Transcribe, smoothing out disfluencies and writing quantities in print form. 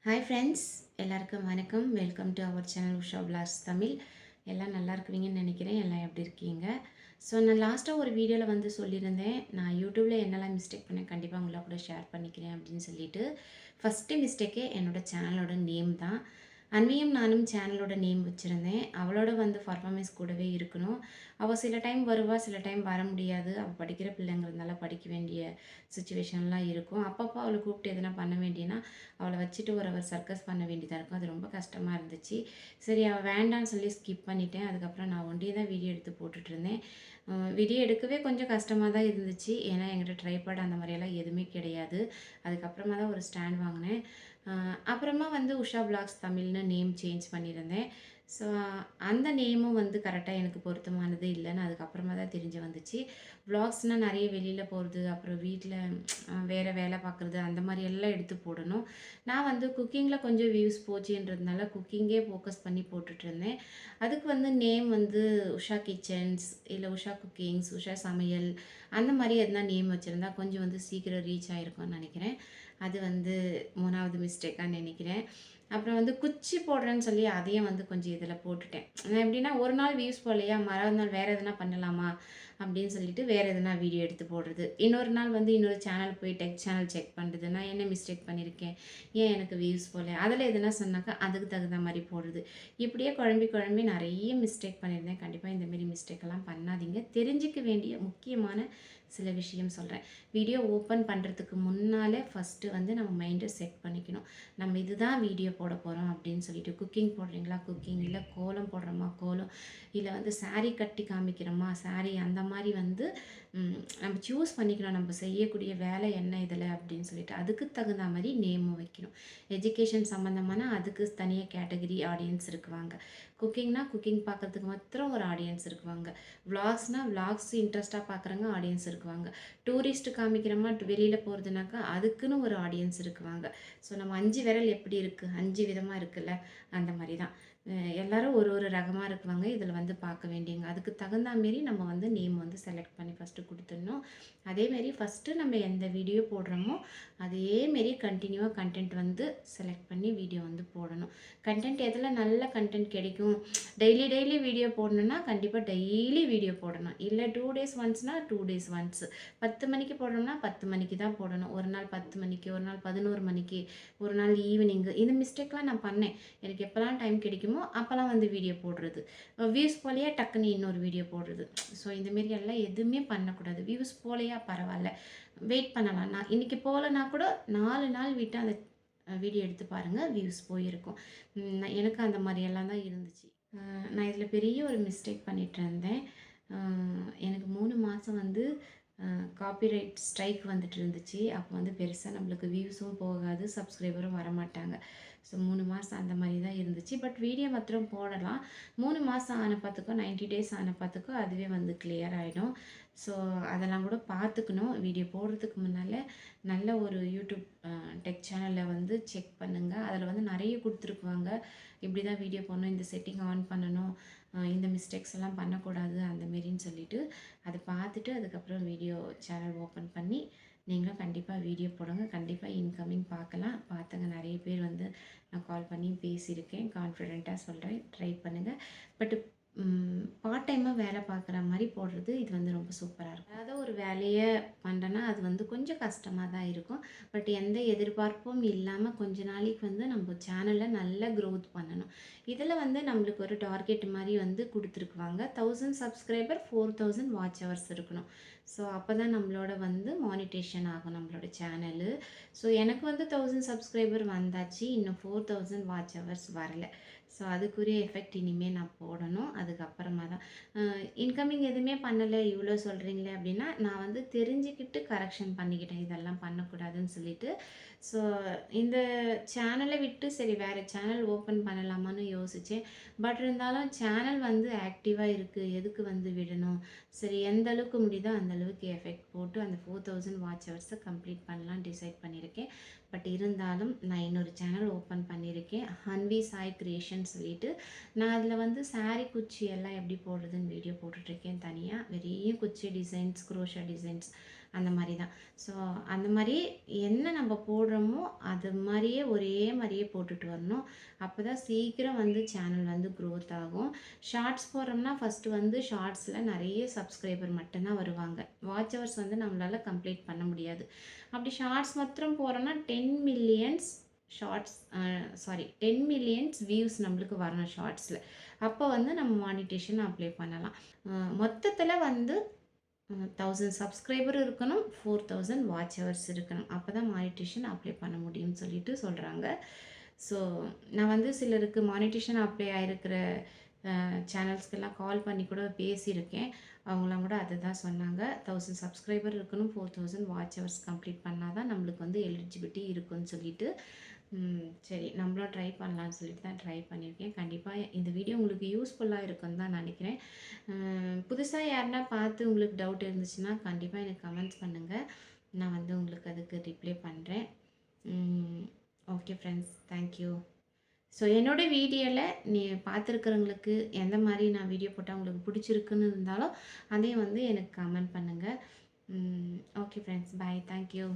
Hi friends, எல்லாருக்கும் வணக்கம். Welcome to our channel Usha Vilas Tamil. எல்லாம் நல்லா இருக்குவீங்கன்னு நினைக்கிறேன். எல்லாம் எப்படி இருக்கீங்க? ஸோ நான் லாஸ்ட்டாக ஒரு வீடியோவில் வந்து சொல்லியிருந்தேன், நான் யூடியூப்பில் என்னெல்லாம் மிஸ்டேக் பண்ணேன் கண்டிப்பாக உங்களோட கூட ஷேர் பண்ணிக்கிறேன் அப்படின்னு சொல்லிட்டு. ஃபஸ்ட்டு மிஸ்டேக்கே என்னோடய சேனலோட நேம் தான். அன்வியும் நானும் சேனலோட நேம் வச்சுருந்தேன். அவளோட வந்து பர்ஃபார்மன்ஸ் கூடவே இருக்கணும். அவள் சில டைம் வருவா, சில டைம் வர முடியாது. அவள் படிக்கிற பிள்ளைங்கிறதுனால படிக்க வேண்டிய சுச்சுவேஷன்லாம் இருக்கும். அப்பப்போ அவளை கூப்பிட்டு எதனா பண்ண வேண்டியனா அவளை வச்சுட்டு ஒரு சர்க்கஸ் பண்ண வேண்டியதாக இருக்கும். அது ரொம்ப கஷ்டமாக இருந்துச்சு. சரி, அவள் வேண்டான்னு சொல்லி ஸ்கிப் பண்ணிட்டேன். அதுக்கப்புறம் நான் ஒண்டியே தான் வீடியோ எடுத்து போட்டுட்ருந்தேன். வீடியோ எடுக்கவே கொஞ்சம் கஷ்டமாக தான் இருந்துச்சு. ஏன்னா என்கிட்ட ட்ரைபாட் அந்த மாதிரியெல்லாம் எதுவுமே கிடையாது. அதுக்கப்புறமா தான் ஒரு ஸ்டாண்ட் வாங்கினேன். அப்புறமா வந்து உஷா விலாக்ஸ் தமிழ்னு நேம் சேஞ்ச் பண்ணியிருந்தேன். ஸோ அந்த நேமும் வந்து கரெக்டாக எனக்கு பொருத்தமானது இல்லைன்னு அதுக்கப்புறமா தான் தெரிஞ்சு வந்துச்சு. விலாக்ஸ்னால் நிறைய வெளியில் போகிறது, அப்புறம் வீட்டில் வேறு வேலை பார்க்குறது, அந்த மாதிரி எல்லாம் எடுத்து போடணும். நான் வந்து குக்கிங்கில் கொஞ்சம் வியூஸ் போச்சுன்றதுனால குக்கிங்கே ஃபோக்கஸ் பண்ணி போட்டுட்ருந்தேன். அதுக்கு வந்து நேம் வந்து உஷா கிச்சன்ஸ், இல்லை உஷா குக்கிங்ஸ், உஷா சமையல், அந்த மாதிரி எதுனா நேம் வச்சுருந்தா கொஞ்சம் வந்து சீக்கிரம் ரீச் ஆகிருக்கும்னு நினைக்கிறேன். அது வந்து 3வது மிஸ்டேக்காக நினைக்கிறேன். அப்புறம் வந்து குச்சி போடுறேன்னு சொல்லி அதையும் வந்து கொஞ்சம் இதில் போட்டுட்டேன். நான் எப்படின்னா, ஒரு நாள் வியூஸ் போகலையா, மறாவது நாள் வேறு எதுனா பண்ணலாமா அப்படின்னு சொல்லிட்டு வேறு எதுனா வீடியோ எடுத்து போடுறது. இன்னொரு நாள் வந்து இன்னொரு சேனல் போய் டெக் சேனல் செக் பண்ணுறது. நான் என்ன மிஸ்டேக் பண்ணியிருக்கேன், ஏன் எனக்கு வியூஸ் போகல, அதில் எதுனா சொன்னாக்கா அதுக்கு தகுந்த மாதிரி போடுறது. இப்படியே குழம்பி குழம்பி நிறைய மிஸ்டேக் பண்ணியிருந்தேன். கண்டிப்பாக இந்தமாரி மிஸ்டேக்கெல்லாம் பண்ணாதீங்க. தெரிஞ்சிக்க வேண்டிய முக்கியமான சில விஷயம் சொல்கிறேன். வீடியோ ஓப்பன் பண்ணுறதுக்கு முன்னாலே ஃபஸ்ட்டு வந்து நம்ம மைண்டை செட் பண்ணிக்கணும். நம்ம இதுதான் வீடியோ போட போகிறோம் அப்படின்னு சொல்லிட்டு. குக்கிங் போடுறீங்களா குக்கிங், இல்லை கோலம் போடுறோமா கோலம், இல்லை வந்து சாரீ கட்டி காமிக்கிறோமா சாரீ, அந்த மாதிரி வந்து நம்ம சூஸ் பண்ணிக்கணும். நம்ம செய்யக்கூடிய வேலை என்ன இதில் அப்படின்னு சொல்லிட்டு அதுக்கு தகுந்த மாதிரி நேமும் வைக்கணும். எஜுகேஷன் சம்மந்தமான அதுக்கு தனியாக கேட்டகரி ஆடியன்ஸ் இருக்குவாங்க. குக்கிங்னா குக்கிங் பார்க்குறதுக்கு மாத்திரம் ஒரு ஆடியன்ஸ் இருக்குவாங்க. விலாக்ஸ்னால் விலாக்ஸ் இன்ட்ரெஸ்ட்டாக பார்க்குறவங்க ஆடியன்ஸ் இருக்குவாங்க. டூரிஸ்ட்டு காமிக்கிறோமா வெளியில் போகிறதுனாக்கா அதுக்குன்னு ஒரு ஆடியன்ஸ் இருக்குவாங்க. ஸோ நம்ம 5 விரல் எப்படி இருக்குது, 5 விதமாக இருக்குல்ல, அந்த மாதிரி தான் எல்லோரும் ஒரு ஒரு ரகமாக இருக்குவாங்க. இதில் வந்து பார்க்க வேண்டியங்க. அதுக்கு தகுந்த மாரி நம்ம வந்து நேம் வந்து செலக்ட் பண்ணி ஃபஸ்ட்டு கொடுத்துடணும். அதேமாரி ஃபஸ்ட்டு நம்ம எந்த வீடியோ போடுறோமோ அதேமாரி கண்டினியூவாக கண்டென்ட் வந்து செலக்ட் பண்ணி வீடியோ வந்து போடணும். கண்டென்ட் எதில் நல்ல கண்டென்ட் கிடைக்கும், டெய்லி டெய்லி வீடியோ போடணுன்னா கண்டிப்பாக டெய்லி வீடியோ போடணும். இல்லை 2 டேஸ் ஒன்ஸ்னால் 2 டேஸ் ஒன்ஸ். 10 மணிக்கு போடுறோம்னா 10 மணிக்கு தான் போடணும். ஒரு நாள் 10 மணிக்கு, ஒரு நாள் 11 மணிக்கு, ஒரு நாள் ஈவினிங்கு. இந்த மிஸ்டேக்லாம் நான் பண்ணேன். எனக்கு எப்போல்லாம் டைம் கிடைக்குமோ அப்போல்லாம் வந்து வீடியோ போடுறது. வியூஸ் போலையா டக்குன்னு இன்னொரு வீடியோ போடுறது. ஸோ இந்தமாரி எல்லாம் எதுவுமே பண்ணக்கூடாது. வியூஸ் போலையா பரவாயில்ல, வெயிட் பண்ணலாம். நான் இன்றைக்கி போகலன்னா கூட 4 நாள் விட்டு அந்த வீடியோ எடுத்து பாருங்கள், வியூஸ் போயிருக்கும். எனக்கு அந்த மாதிரியெல்லாம் தான் இருந்துச்சு. நான் இதில் பெரிய ஒரு மிஸ்டேக் பண்ணிகிட்டு இருந்தேன். எனக்கு 3 மாதம் வந்து காப்பிரைட் ஸ்ட்ரைக் வந்துட்டு இருந்துச்சு. அப்போ வந்து பெருசாக நம்மளுக்கு வியூஸும் போகாது, சப்ஸ்கிரைபரும் வரமாட்டாங்க. ஸோ 3 மாதம் அந்த மாதிரி தான் இருந்துச்சு. பட் வீடியோ மாத்திரம் போடலாம். 3 மாதம் ஆன பார்த்துக்கோ, 90 டேஸ் ஆன பார்த்துக்கோ, அதுவே வந்து கிளியர் ஆகிடும். ஸோ அதெல்லாம் கூட பார்த்துக்கணும். வீடியோ போடுறதுக்கு முன்னால் நல்ல ஒரு யூடியூப் டெக் சேனலில் வந்து செக் பண்ணுங்கள். அதில் வந்து நிறைய கொடுத்துருக்குவாங்க. இப்படி தான் வீடியோ போடணும், இந்த செட்டிங் ஆன் பண்ணணும், இந்த மிஸ்டேக்ஸ் எல்லாம் பண்ணக்கூடாது அந்தமாரின்னு சொல்லிவிட்டு அதை பார்த்துட்டு அதுக்கப்புறம் வீடியோ சேனல் ஓப்பன் பண்ணி நீங்களும் கண்டிப்பாக வீடியோ போடுங்க. கண்டிப்பாக இன்கமிங் பார்க்கலாம். பார்த்தங்க நிறைய பேர் வந்து நான் கால் பண்ணி பேசியிருக்கேன். கான்ஃபிடெண்ட்டாக சொல்கிறேன், ட்ரை பண்ணுங்கள். பட் பார்ட் டைமாக வேலை பார்க்குற மாதிரி போடுறது இது வந்து ரொம்ப சூப்பராக இருக்கும். அதாவது ஒரு வேலையை பண்ணுறேன்னா அது வந்து கொஞ்சம் கஷ்டமாக தான் இருக்கும். பட் எந்த எதிர்பார்ப்பும் இல்லாமல் கொஞ்ச நாளைக்கு வந்து நம்ம சேனலை நல்லா க்ரோத் பண்ணணும். இதில் வந்து நம்மளுக்கு ஒரு டார்கெட் மாதிரி வந்து கொடுத்துருக்குவாங்க. 1000 சப்ஸ்கிரைபர் 4000 வாட்ச் ஹவர்ஸ் இருக்கணும். ஸோ அப்போ தான் நம்மளோட வந்து மானிட்டேஷன் ஆகும் நம்மளோட சேனலு. ஸோ எனக்கு வந்து 1000 சப்ஸ்கிரைபர் வந்தாச்சு. இன்னும் 4000 வாட்ச் ஹவர்ஸ் வரல. ஸோ அதுக்குரிய எஃபெக்ட் இனிமேல் நான் போடணும். அதுக்கப்புறமா தான் இன்கமிங் எதுவுமே பண்ணலை இவ்வளோ சொல்கிறீங்களே அப்படின்னா, நான் வந்து தெரிஞ்சுக்கிட்டு கரெக்ஷன் பண்ணிக்கிட்டேன், இதெல்லாம் பண்ணக்கூடாதுன்னு சொல்லிட்டு. ஸோ இந்த சேனலை விட்டு சரி வேறு சேனல் ஓப்பன் பண்ணலாமான்னு யோசித்தேன். பட் இருந்தாலும் சேனல் வந்து ஆக்டிவாக இருக்குது, எதுக்கு வந்து விடணும். சரி எந்த அளவுக்கு முடியுதோ அந்த அளவுக்கு எஃபெக்ட் போட்டு அந்த 4000 வாட்ச் ஹவர்ஸை கம்ப்ளீட் பண்ணலாம் டிசைட் பண்ணியிருக்கேன். பட் இருந்தாலும் நான் இன்னொரு சேனல் ஓப்பன் பண்ணியிருக்கேன், ஹன்வி சாய் கிரியேஷன் சொல்லிட்டு. நான் அதில் வந்து சாரீ குச்சி எல்லாம் எப்படி போடுறதுன்னு வீடியோ போட்டுட்ருக்கேன் தனியாக. வெறிய குச்சி டிசைன்ஸ், குரோஷா டிசைன்ஸ், அந்த மாரி தான். ஸோ அந்த மாரி என்ன நம்ம போடுறோமோ, அது மாரியே ஒரே மாரியே போட்டுட்டு வரணும். அப்பதான் சீக்கிரம் வந்து சேனல் வந்து குரோத் ஆகும். ஷார்ட்ஸ் போடுறோம்னா, ஃபர்ஸ்ட்டு வந்து ஷார்ட்ஸில நெறைய சப்ஸ்கிரைபர் மட்டும் தான் வருவாங்க. வாட்ச் ஹவர்ஸ் வந்து நம்மளால கம்ப்ளீட் பண்ண முடியாது. அப்படி ஷார்ட்ஸ் மாத்திரம் போடுறோம்னா 10 மில்லியன்ஸ் ஷார்ட்ஸ் 10 மில்லியன்ஸ் வியூஸ் நம்மளுக்கு வரணும் ஷார்ட்ஸில. அப்போ வந்து நம்ம மானிட்டேஷன் அப்ளை பண்ணலாம். மொத்தத்தில வந்து 1000 சப்ஸ்கிரைபர் இருக்கணும். 4000 வாட்ச் ஹவர்ஸ் இருக்கணும். அப்பதான் மானிட்டேஷன் அப்ளை பண்ண முடியும்னு சொல்லிட்டு சொல்றாங்க. ஸோ நான் வந்து சிலருக்கு மானிட்டேஷன் அப்ளை ஆயிருக்கிற சேனல்ஸ்க்கெல்லாம் கால் பண்ணி கூட பேசியிருக்கேன். அவங்கலாம் கூட அதுதான் சொன்னாங்க. 1000 சப்ஸ்கிரைபர் இருக்கணும். 4000 வாட்ச் ஹவர்ஸ் கம்ப்ளீட் பண்ணா தான் நம்மளுக்கு வந்து எலிஜிபிலிட்டி இருக்குன்னு சொல்லிட்டு, சரி நம்மளும் ட்ரை பண்ணலான்னு சொல்லிட்டு தான் ட்ரை பண்ணியிருக்கேன். கண்டிப்பா இந்த வீடியோ உங்களுக்கு யூஸ்ஃபுல்லா இருக்குன்னு தான் நெனைக்கிறேன். புதுசா யாருன்னா பார்த்து உங்களுக்கு டவுட் இருந்துச்சுன்னா, கண்டிப்பா எனக்கு கமெண்ட்ஸ் பண்ணுங்க. நான் வந்து உங்களுக்கு அதுக்கு ரிப்ளை பண்றேன். Okay friends. Thank you. So என்னோட வீடியோல நீ பார்த்துருக்கிறவங்களுக்கு எந்த மாரி நான் வீடியோ போட்டா உங்களுக்கு பிடிச்சிருக்குன்னு இருந்தாலும், அதையும் வந்து எனக்கு கமெண்ட் பண்ணுங்க. Okay friends. Bye. Thank you.